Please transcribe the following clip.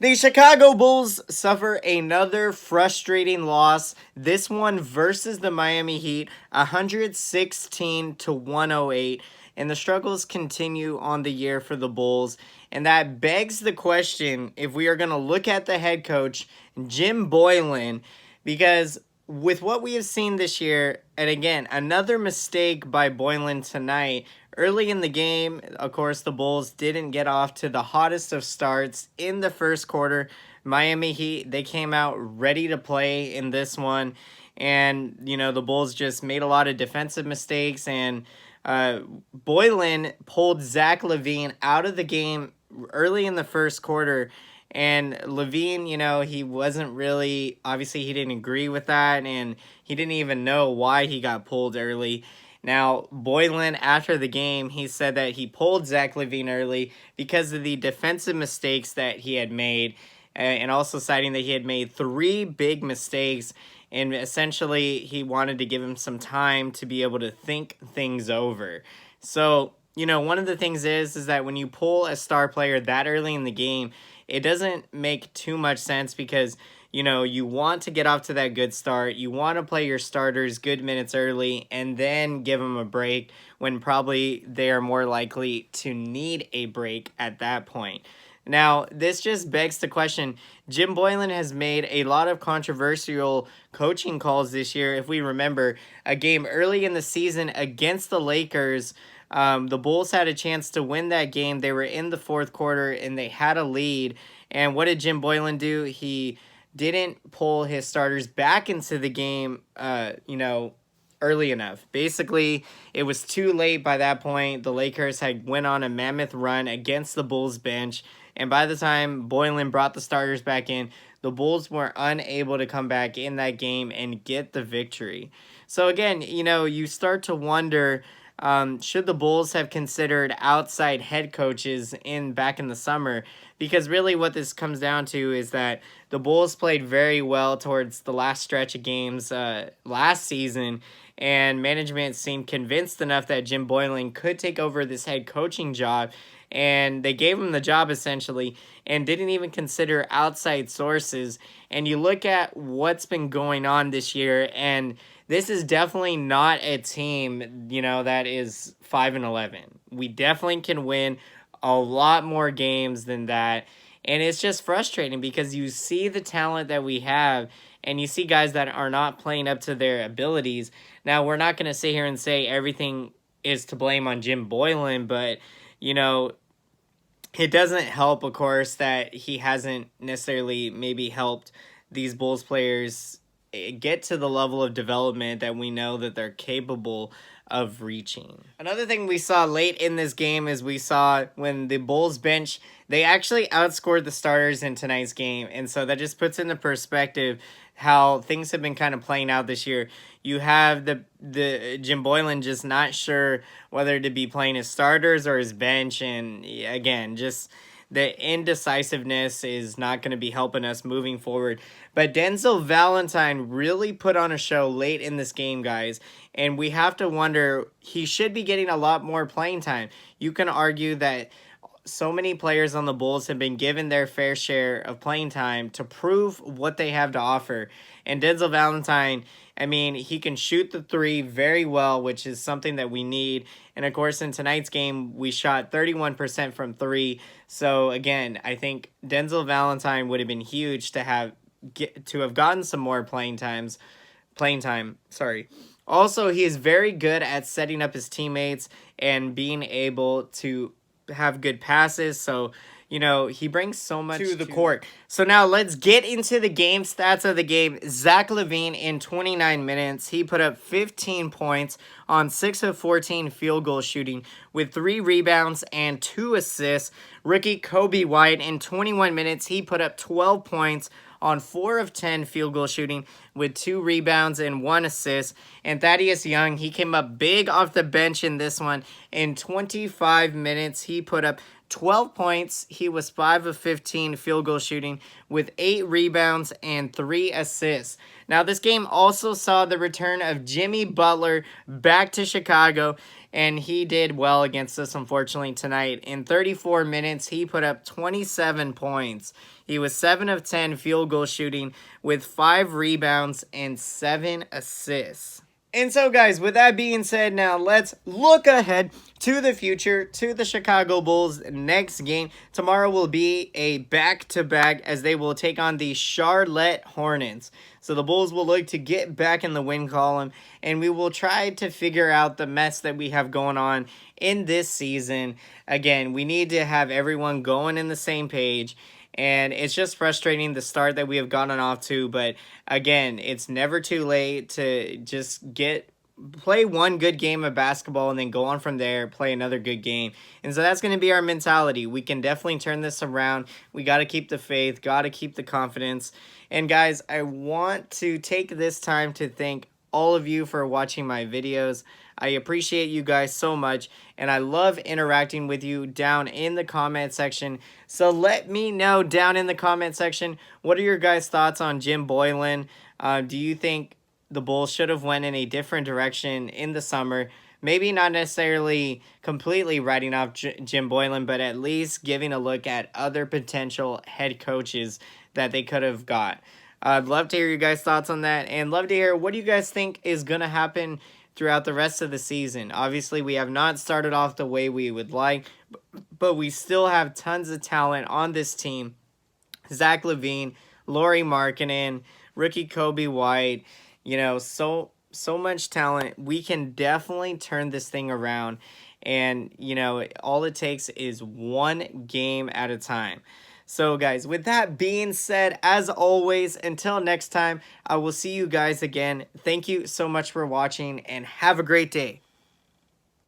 The Chicago Bulls suffer another frustrating loss. This one versus the Miami Heat, 116 to 108. And the struggles continue on the year for the Bulls. And that begs the question if we are going to look at the head coach, Jim Boylen, because with what we have seen this year, and again, another mistake by Boylen tonight. Early in the game, of course, the Bulls didn't get off to the hottest of starts in the first quarter. Miami Heat, they came out ready to play in this one. And, the Bulls just made a lot of defensive mistakes. And Boylen pulled Zach Lavine out of the game early in the first quarter. And Lavine, he wasn't really, obviously he didn't agree with that, and he didn't even know why he got pulled early. Now, Boylen, after the game, he said that he pulled Zach Lavine early because of the defensive mistakes that he had made, and also citing that he had made 3 big mistakes, and essentially he wanted to give him some time to be able to think things over. So, one of the things is that when you pull a star player that early in the game, it doesn't make too much sense because, you want to get off to that good start. You want to play your starters good minutes early and then give them a break when probably they are more likely to need a break at that point. Now, this just begs the question, Jim Boylen has made a lot of controversial coaching calls this year. If we remember, a game early in the season against the Lakers, the Bulls had a chance to win that game. They were in the fourth quarter, and they had a lead. And what did Jim Boylen do? He didn't pull his starters back into the game, early enough. Basically, it was too late by that point. The Lakers had went on a mammoth run against the Bulls bench. And by the time Boylen brought the starters back in, the Bulls were unable to come back in that game and get the victory. So again, you start to wonder, should the Bulls have considered outside head coaches back in the summer? Because really what this comes down to is that the Bulls played very well towards the last stretch of games last season, and management seemed convinced enough that Jim Boylen could take over this head coaching job, and they gave him the job essentially and didn't even consider outside sources. And you look at what's been going on this year, and this is definitely not a team, that is 5-11. We definitely can win a lot more games than that. And it's just frustrating because you see the talent that we have and you see guys that are not playing up to their abilities. Now, we're not going to sit here and say everything is to blame on Jim Boylen, but, it doesn't help, of course, that he hasn't necessarily maybe helped these Bulls players get to the level of development that we know that they're capable of reaching. Another thing we saw late in this game is we saw when the Bulls bench, they actually outscored the starters in tonight's game. And so that just puts into perspective how things have been kind of playing out this year. You have the Jim Boylen just not sure whether to be playing his starters or his bench. And again, just the indecisiveness is not going to be helping us moving forward. But Denzel Valentine really put on a show late in this game, guys. And we have to wonder, he should be getting a lot more playing time. You can argue that so many players on the Bulls have been given their fair share of playing time to prove what they have to offer. And Denzel Valentine, he can shoot the 3 very well, which is something that we need. And of course, in tonight's game, we shot 31% from 3. So again, I think Denzel Valentine would have been huge to have gotten some more playing time. Also, he is very good at setting up his teammates and being able to have good passes. So, he brings so much to the court. So now let's get into the game stats of the game. Zach Lavine in 29 minutes, he put up 15 points on 6 of 14 field goal shooting with 3 rebounds and 2 assists. Rookie Kobe White in 21 minutes, he put up 12 points on 4 of 10 field goal shooting with 2 rebounds and 1 assist. And Thaddeus Young, he came up big off the bench in this one. In 25 minutes, he put up 12 points. He was 5 of 15 field goal shooting with 8 rebounds and 3 assists. Now, this game also saw the return of Jimmy Butler back to Chicago, and he did well against us, unfortunately, tonight. In 34 minutes, he put up 27 points. He was 7 of 10 field goal shooting with 5 rebounds and 7 assists. And so, guys, with that being said, now let's look ahead to the future, to the Chicago Bulls' next game. Tomorrow will be a back-to-back as they will take on the Charlotte Hornets. So the Bulls will look to get back in the win column, and we will try to figure out the mess that we have going on in this season. Again, we need to have everyone going in the same page. And it's just frustrating the start that we have gotten off to. But again, it's never too late to just play one good game of basketball and then go on from there, play another good game. And so that's going to be our mentality. We can definitely turn this around. We got to keep the faith, got to keep the confidence. And guys, I want to take this time to thank all of you for watching my videos. I appreciate you guys so much, and I love interacting with you down in the comment section. So let me know down in the comment section, what are your guys' thoughts on Jim Boylen? Do you think the Bulls should have went in a different direction in the summer? Maybe not necessarily completely writing off Jim Boylen, but at least giving a look at other potential head coaches that they could have got. I'd love to hear your guys' thoughts on that, and love to hear what do you guys think is going to happen throughout the rest of the season. Obviously, we have not started off the way we would like, but we still have tons of talent on this team. Zach Lavine, Lauri Markkanen, rookie Kobe White, you know, so much talent. We can definitely turn this thing around, and, you know, all it takes is one game at a time. So, guys, with that being said, as always, until next time, I will see you guys again. Thank you so much for watching, and have a great day.